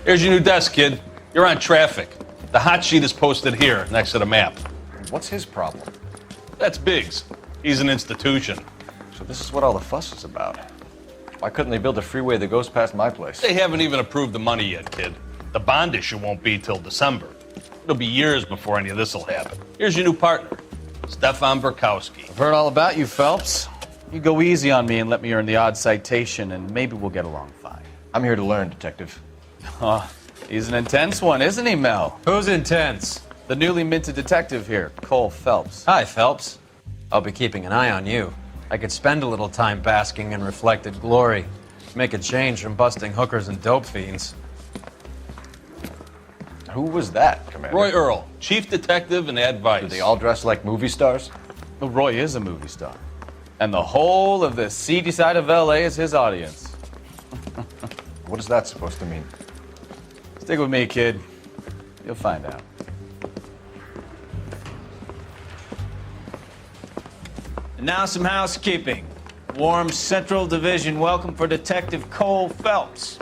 Here's your new desk, kid. You're on traffic. The hot sheet is posted here, next to the map. What's his problem? That's Biggs. He's an institution. So this is what all the fuss is about. Why couldn't they build a freeway that goes past my place? They haven't even approved the money yet, kid. The bond issue won't be till December. It'll be years before any of this will happen. Here's your new partner, Stefan Burkowski. I've heard all about you, Phelps. You go easy on me and let me earn the odd citation, and maybe we'll get along fine. I'm here to learn, Detective. Oh, he's an intense one, isn't he, Mel? Who's intense? The newly minted detective here, Cole Phelps. Hi, Phelps. I'll be keeping an eye on you. I could spend a little time basking in reflected glory. Make a change from busting hookers and dope fiends. Who was that, Commander? Roy Earl, chief detective and advice. Do they all dress like movie stars? Well, Roy is a movie star. And the whole of the seedy side of L.A. is his audience. What is that supposed to mean? Stick with me, kid. You'll find out. And now some housekeeping. Warm Central Division welcome for Detective Cole Phelps.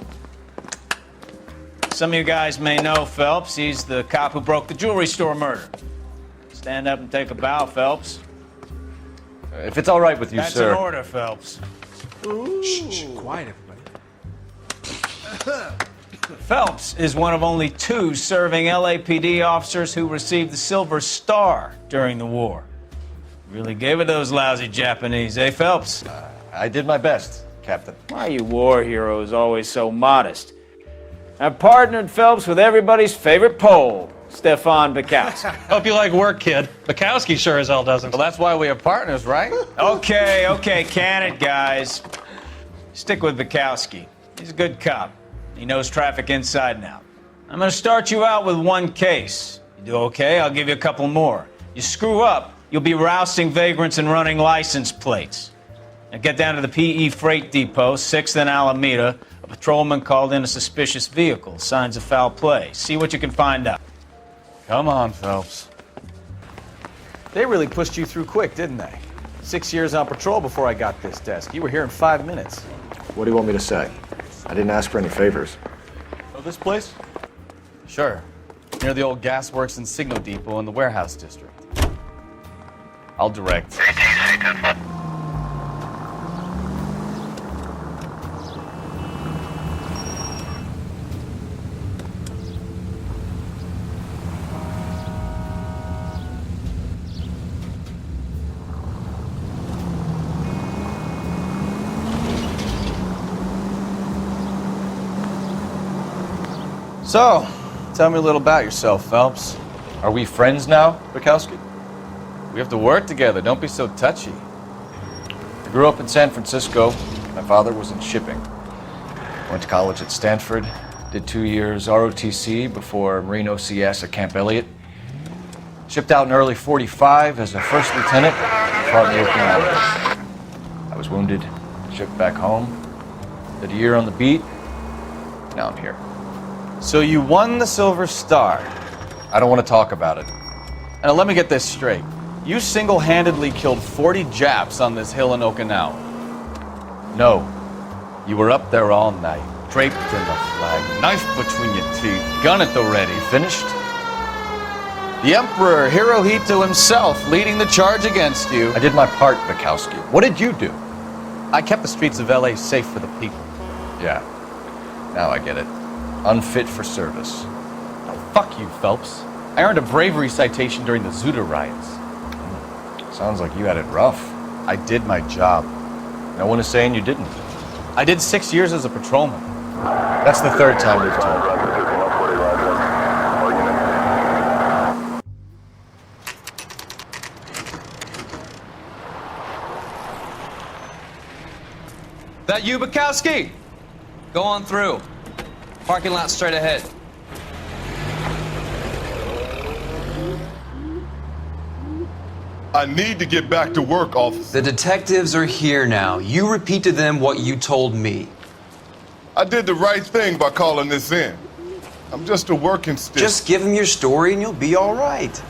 Some of you guys may know Phelps. He's the cop who broke the jewelry store murder. Stand up and take a bow, Phelps. If it's all right with you, That's sir. an order, Phelps. Shh, quiet, everybody. Phelps is one of only 2 serving LAPD officers who received the Silver Star during the war. Really gave it those lousy Japanese, eh, Phelps? I did my best, Captain. Why are you war heroes always so modest? I've partnered Phelps with everybody's favorite Pole, Stefan Burkowski. Hope you like work, kid. Bukowski sure as hell doesn't. Well, that's why we are partners, right? Okay, can it, guys. Stick with Bukowski. He's a good cop. He knows traffic inside and out. I'm gonna start you out with 1 case. You do okay, I'll give you a couple more. You screw up, you'll be rousting vagrants and running license plates. Now get down to the PE Freight Depot, 6th and Alameda. A patrolman called in a suspicious vehicle. Signs of foul play. See what you can find out. Come on, Phelps. They really pushed you through quick, didn't they? 6 years on patrol before I got this desk. You were here in 5 minutes. What do you want me to say? I didn't ask for any favors. Know this place? Sure. Near the old gasworks and signal depot in the warehouse district. I'll direct. So, tell me a little about yourself, Phelps. Are we friends now, Bukowski? We have to work together. Don't be so touchy. I grew up in San Francisco. My father was in shipping. Went to college at Stanford. Did 2 years ROTC before Marine OCS at Camp Elliott. Shipped out in early '45 as a first lieutenant. Fought in the Okinawa War. I was wounded. Shipped back home. Did a year on the beat. Now I'm here. So you won the Silver Star. I don't want to talk about it. Now let me get this straight. You single-handedly killed 40 Japs on this hill in Okinawa. No. You were up there all night, draped in the flag, knife between your teeth, gun at the ready. Finished? The Emperor Hirohito himself leading the charge against you. I did my part, Bukowski. What did you do? I kept the streets of LA safe for the people. Yeah. Now I get it. Unfit for service. Oh, fuck you, Phelps. I earned a bravery citation during the Zuda riots. Sounds like you had it rough. I did my job. No one is saying you didn't. I did 6 years as a patrolman. That's the 3rd time we've told you. That you, Bukowski? Go on through. Parking lot straight ahead. I need to get back to work, officer. The detectives are here now. You repeat to them what you told me. I did the right thing by calling this in. I'm just a working stick. Just give them your story and you'll be all right.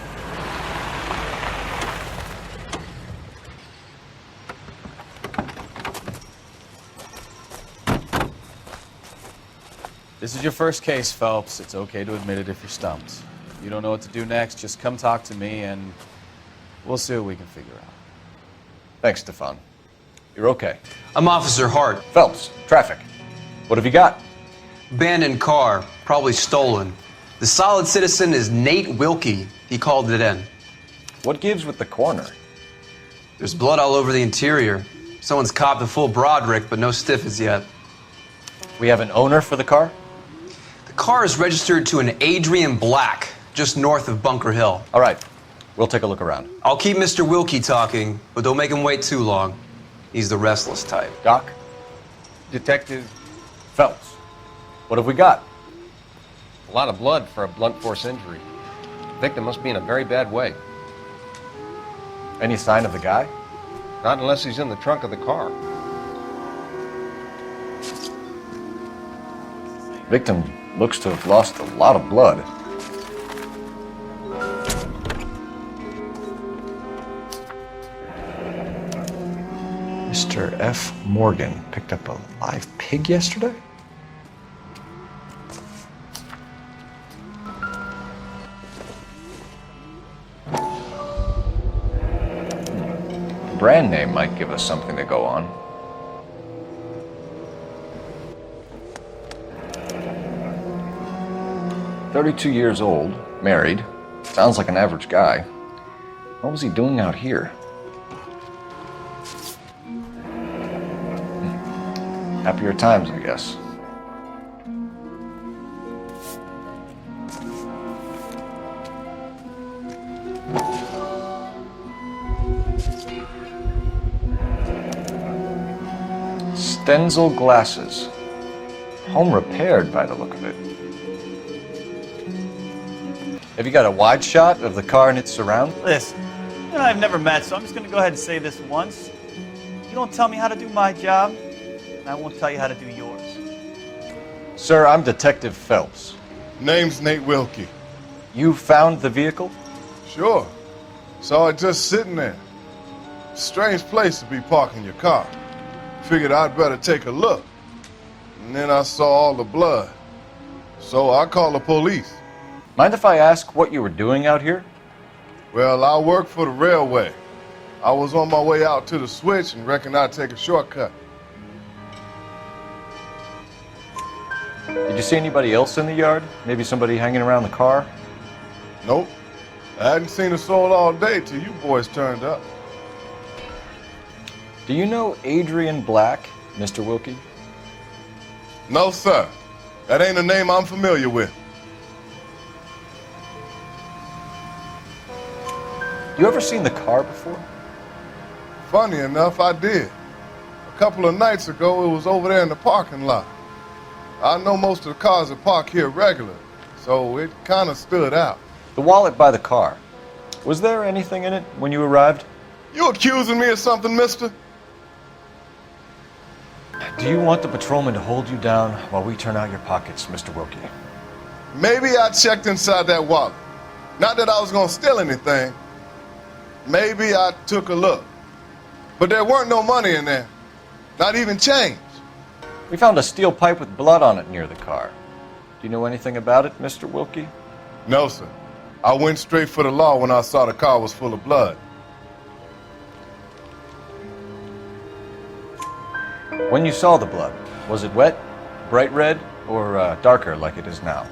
This is your first case, Phelps. It's okay to admit it if you're stumped. If you don't know what to do next, just come talk to me and we'll see what we can figure out. Thanks, Stefan. You're okay. I'm Officer Hart. Phelps, traffic. What have you got? Abandoned car, probably stolen. The solid citizen is Nate Wilkie. He called it in. What gives with the corner? There's blood all over the interior. Someone's copped a full Broderick, but no stiff as yet. We have an owner for the car? The car is registered to an Adrian Black, just north of Bunker Hill. All right. We'll take a look around. I'll keep Mr. Wilkie talking, but don't make him wait too long. He's the restless type. Doc? Detective, Phelps. What have we got? a lot of blood for a blunt force injury. The victim must be in a very bad way. Any sign of the guy? Not unless he's in the trunk of the car. Victim looks to have lost a lot of blood. Mr. F. Morgan picked up a live pig yesterday? Brand name might give us something to go on. "32 years old, married. Sounds like an average guy. What was he doing out here?" Happier times, I guess. Stenzel glasses. Home repaired by the look of it. Have you got a wide shot of the car and its surround? Listen, you and I have never met, so I'm just going to go ahead and say this once. You don't tell me how to do my job, and I won't tell you how to do yours. Sir, I'm Detective Phelps. Name's Nate Wilkie. You found the vehicle? Sure. Saw it just sitting there. Strange place to be parking your car. Figured I'd better take a look. And then I saw all the blood. So I called the police. Mind if I ask what you were doing out here? Well, I work for the railway. I was on my way out to the switch and reckoned I'd take a shortcut. Did you see anybody else in the yard? Maybe somebody hanging around the car? Nope. I hadn't seen a soul all day till you boys turned up. Do you know Adrian Black, Mr. Wilkie? No, sir. That ain't a name I'm familiar with. You ever seen the car before? Funny enough, I did. A couple of nights ago, it was over there in the parking lot. I know most of the cars are parked here regular, so it kind of stood out. The wallet by the car. Was there anything in it when you arrived? You accusing me of something, mister? Do you want the patrolman to hold you down while we turn out your pockets, Mr. Wilkie? Maybe I checked inside that wallet. Not that I was gonna steal anything. Maybe I took a look. But there weren't no money in there. Not even change. We found a steel pipe with blood on it near the car. Do you know anything about it, Mr. Wilkie? No, sir. I went straight for the law when I saw the car was full of blood. When you saw the blood, was it wet, bright red, or darker like it is now?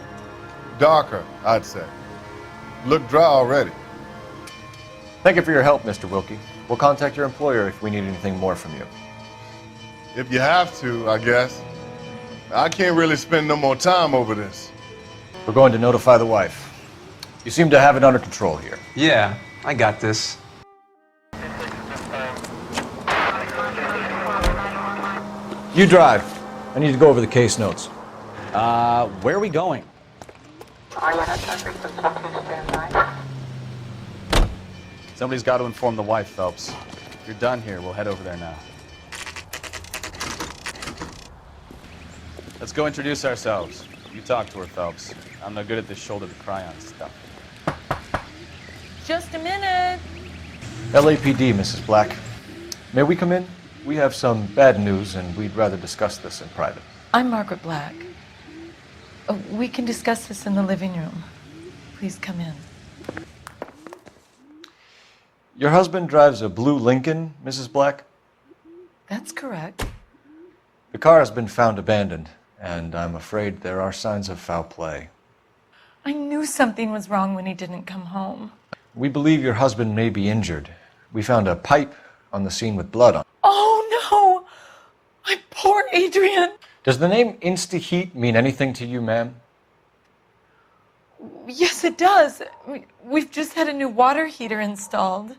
Darker, I'd say. Looked dry already. Thank you for your help, Mr. Wilkie. We'll contact your employer if we need anything more from you. If you have to, I guess. I can't really spend no more time over this. We're going to notify the wife. You seem to have it under control here. Yeah, I got this. You drive. I need to go over the case notes. Where are we going? Somebody's got to inform the wife, Phelps. If you're done here, we'll head over there now. Let's go introduce ourselves. You talk to her, Phelps. I'm no good at this shoulder to cry on stuff. Just a minute. LAPD, Mrs. Black. May we come in? We have some bad news, and we'd rather discuss this in private. I'm Margaret Black. We can discuss this in the living room. Please come in. Your husband drives a blue Lincoln, Mrs. Black? That's correct. The car has been found abandoned, and I'm afraid there are signs of foul play. I knew something was wrong when he didn't come home. We believe your husband may be injured. We found a pipe on the scene with blood on it. Oh, no! My poor Adrian! Does the name Insta-Heat mean anything to you, ma'am? Yes, it does. We've just had a new water heater installed.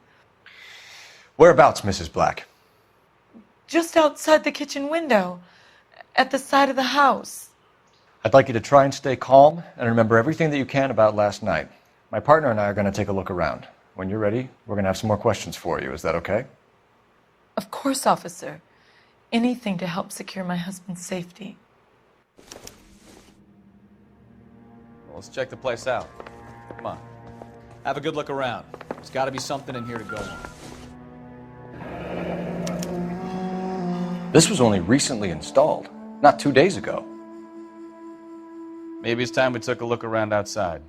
Whereabouts, Mrs. Black? Just outside the kitchen window, at the side of the house. I'd like you to try and stay calm and remember everything that you can about last night. My partner and I are going to take a look around. When you're ready, we're going to have some more questions for you. Is that okay? Of course, officer. Anything to help secure my husband's safety. Well, let's check the place out. Come on. Have a good look around. There's got to be something in here to go on. This was only recently installed, not 2 days ago. Maybe it's time we took a look around outside.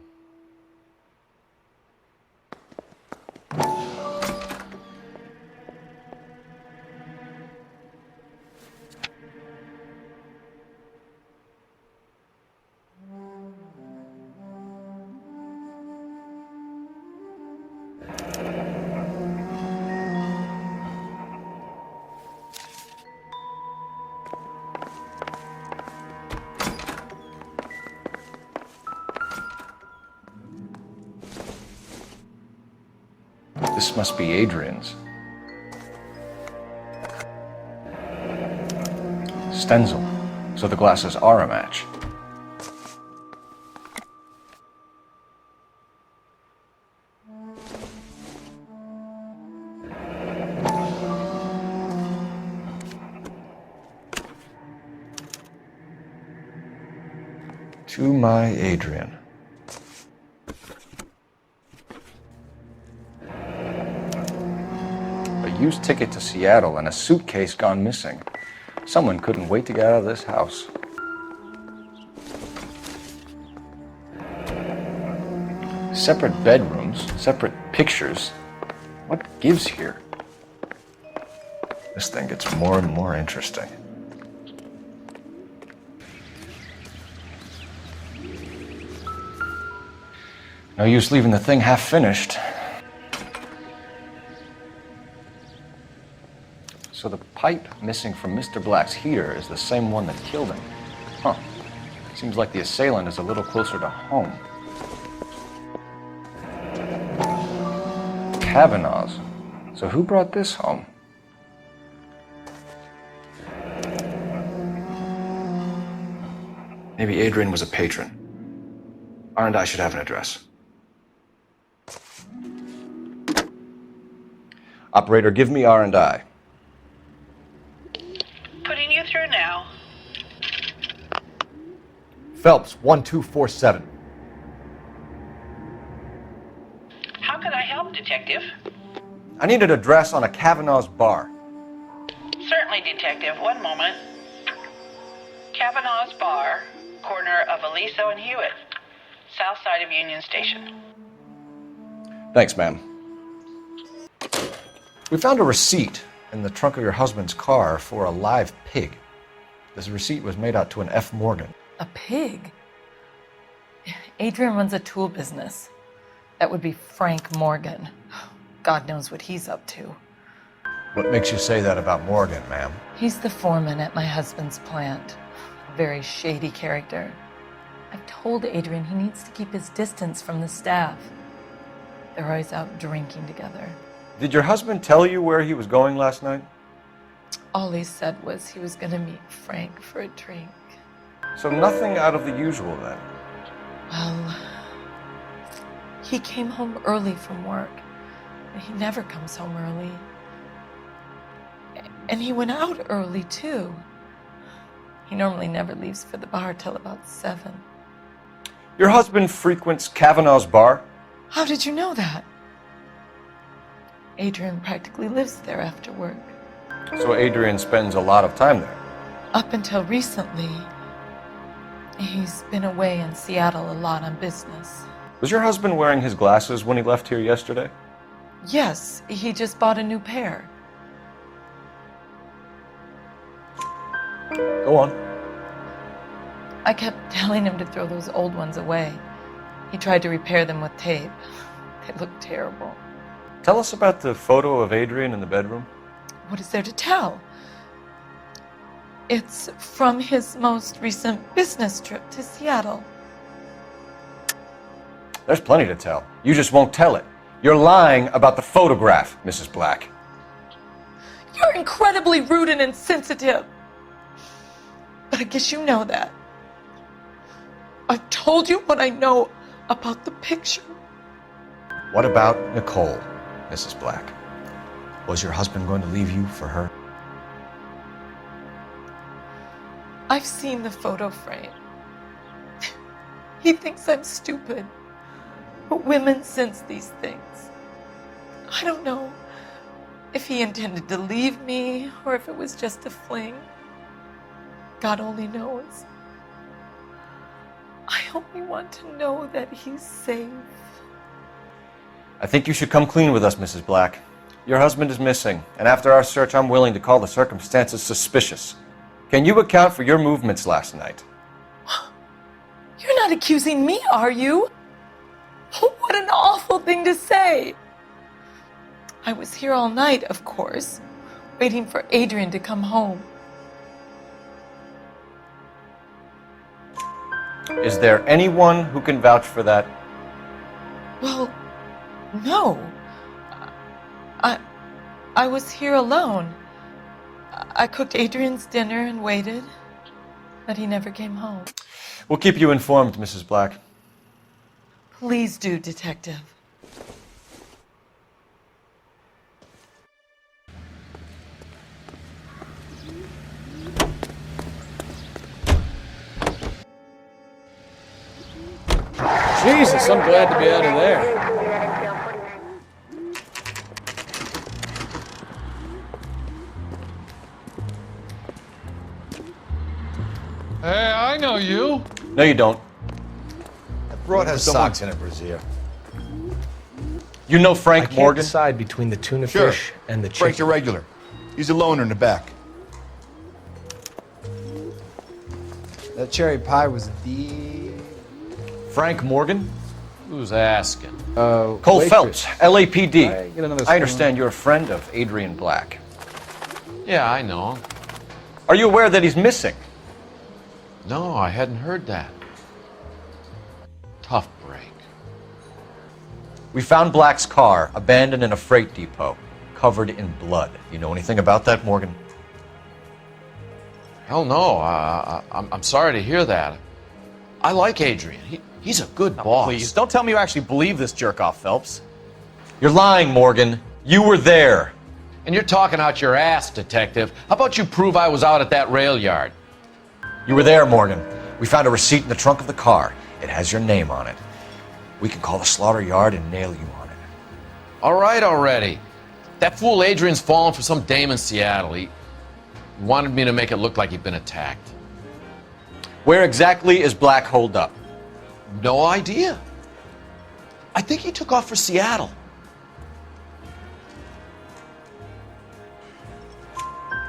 This must be Adrian's. Stencil. So the glasses are a match. To my Adrian. A used ticket to Seattle and a suitcase gone missing. Someone couldn't wait to get out of this house. Separate bedrooms, separate pictures. What gives here? This thing gets more and more interesting. No use leaving the thing half finished. So the pipe missing from Mr. Black's heater is the same one that killed him. Huh. Seems like the assailant is a little closer to home. Kavanaugh's. So who brought this home? Maybe Adrian was a patron. R&I should have an address. Operator, give me R&I. Putting you through now. Phelps, 1247. How can I help, Detective? I need an address on a Kavanaugh's bar. Certainly, Detective. One moment. Kavanaugh's Bar, corner of Aliso and Hewitt, south side of Union Station. Thanks, ma'am. We found a receipt in the trunk of your husband's car for a live pig. This receipt was made out to an F. Morgan. A pig? Adrian runs a tool business. That would be Frank Morgan. God knows what he's up to. What makes you say that about Morgan, ma'am? He's the foreman at my husband's plant. A very shady character. I've told Adrian he needs to keep his distance from the staff. They're always out drinking together. Did your husband tell you where he was going last night? All he said was he was going to meet Frank for a drink. So nothing out of the usual then? Well, he came home early from work. He never comes home early. And he went out early, too. He normally never leaves for the bar till about 7. Your husband frequents Kavanaugh's bar? How did you know that? Adrian practically lives there after work. So Adrian spends a lot of time there? Up until recently, He's been away in Seattle a lot on business. Was your husband wearing his glasses when he left here yesterday? Yes, he just bought a new pair. Go on. I kept telling him to throw those old ones away. He tried to repair them with tape. They look terrible. Tell us about the photo of Adrian in the bedroom. What is there to tell? It's from his most recent business trip to Seattle. There's plenty to tell. You just won't tell it. You're lying about the photograph, Mrs. Black. You're incredibly rude and insensitive. But I guess you know that. I've told you what I know about the picture. What about Nicole, Mrs. Black? Was your husband going to leave you for her? I've seen the photo frame. He thinks I'm stupid. But women sense these things. I don't know if he intended to leave me or if it was just a fling. God only knows. I only want to know that he's safe. I think you should come clean with us, Mrs. Black. Your husband is missing, and after our search, I'm willing to call the circumstances suspicious. Can you account for your movements last night? You're not accusing me, are you? What an awful thing to say. I was here all night, of course, waiting for Adrian to come home. Is there anyone who can vouch for that? Well, no. I was here alone. I cooked Adrian's dinner and waited, but he never came home. We'll keep you informed, Mrs. Black. Please do, Detective. Jesus, I'm glad to be out of there. Hey, I know you. No, you don't. That broad has socks in it, Brazier. You know Frank Morgan? Decide between the tuna Sure. fish and the chicken. Frank's irregular. He's a loner in the back. That cherry pie was the... Frank Morgan? Who's asking? Cole waitress. Phelps, LAPD. Get another I spoon. understand you're a friend of Adrian Black. Yeah, I know him. Are you aware that he's missing? No, I hadn't heard that. Tough break. We found Black's car abandoned in a freight depot, covered in blood. You know anything about that, Morgan? Hell no. I'm sorry to hear that. I like Adrian. He's a good boss. Please, don't tell me you actually believe this jerk-off, Phelps. You're lying, Morgan. You were there. And you're talking out your ass, Detective. How about you prove I was out at that rail yard? You were there, Morgan. We found a receipt in the trunk of the car. It has your name on it. We can call the slaughter yard and nail you on it. All right already. That fool Adrian's fallen for some dame in Seattle. He wanted me to make it look like he'd been attacked. Where exactly is Black holed up? No idea. I think he took off for Seattle.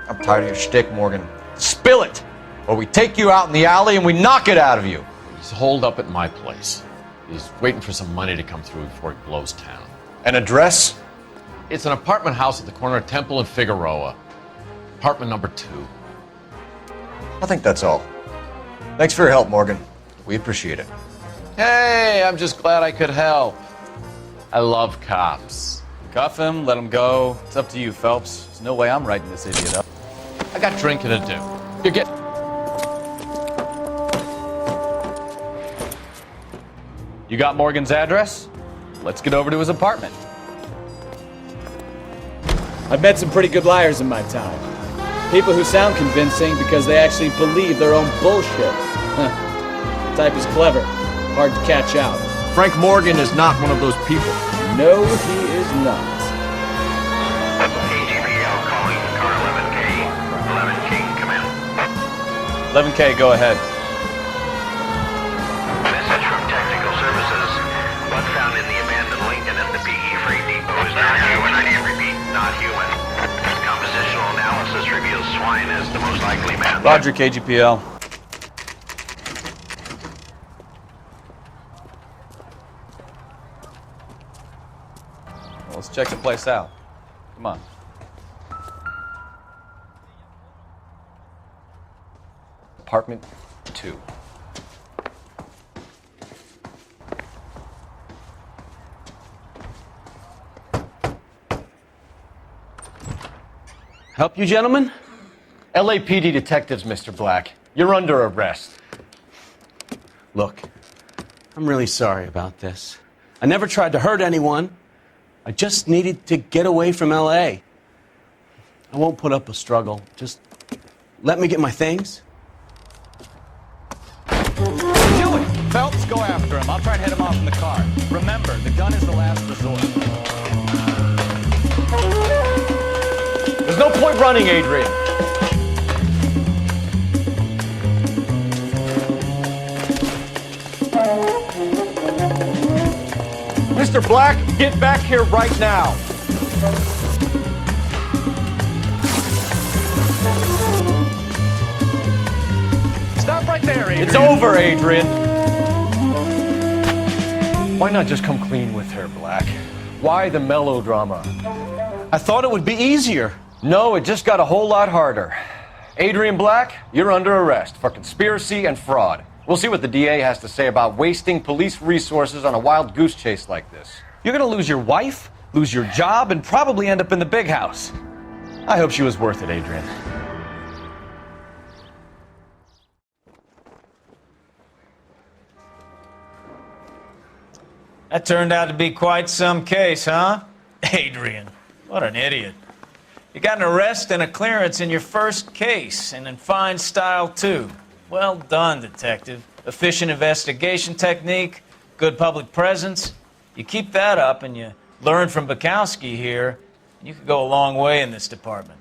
I'm tired of your shtick, Morgan. Spill it! Or we take you out in the alley and we knock it out of you. He's holed up at my place. He's waiting for some money to come through before he blows town. An address? It's an apartment house at the corner of Temple and Figueroa. Apartment number 2. I think that's all. Thanks for your help, Morgan. We appreciate it. Hey, I'm just glad I could help. I love cops. Cuff him, let him go. It's up to you, Phelps. There's no way I'm writing this idiot up. I got drinking to do. You get... You got Morgan's address? Let's get over to his apartment. I've met some pretty good liars in my time. People who sound convincing because they actually believe their own bullshit. The type is clever, hard to catch out. Frank Morgan is not one of those people. No, he is not. KGPL calling car 11K. 11K, come in. 11K, go ahead. Lingo-Lane as the most likely man. Roger, KGPL. Well, let's check the place out. Come on. Apartment 2. Help you, gentlemen? LAPD detectives, Mr. Black. You're under arrest. Look, I'm really sorry about this. I never tried to hurt anyone. I just needed to get away from LA. I won't put up a struggle. Just let me get my things. Do it! Phelps, go after him. I'll try and hit him off in the car. Remember, the gun is the last resort. There's no point running, Adrian. Mr. Black, get back here right now. Stop right there, Adrian. It's over, Adrian. Why not just come clean with her, Black? Why the melodrama? I thought it would be easier. No, it just got a whole lot harder. Adrian Black, you're under arrest for conspiracy and fraud. We'll see what the DA has to say about wasting police resources on a wild goose chase like this. You're gonna lose your wife, lose your job, and probably end up in the big house. I hope she was worth it, Adrian. That turned out to be quite some case, huh? Adrian, what an idiot. You got an arrest and a clearance in your first case, and in fine style, too. Well done, detective. Efficient investigation technique, good public presence. You keep that up and you learn from Bukowski here, you could go a long way in this department.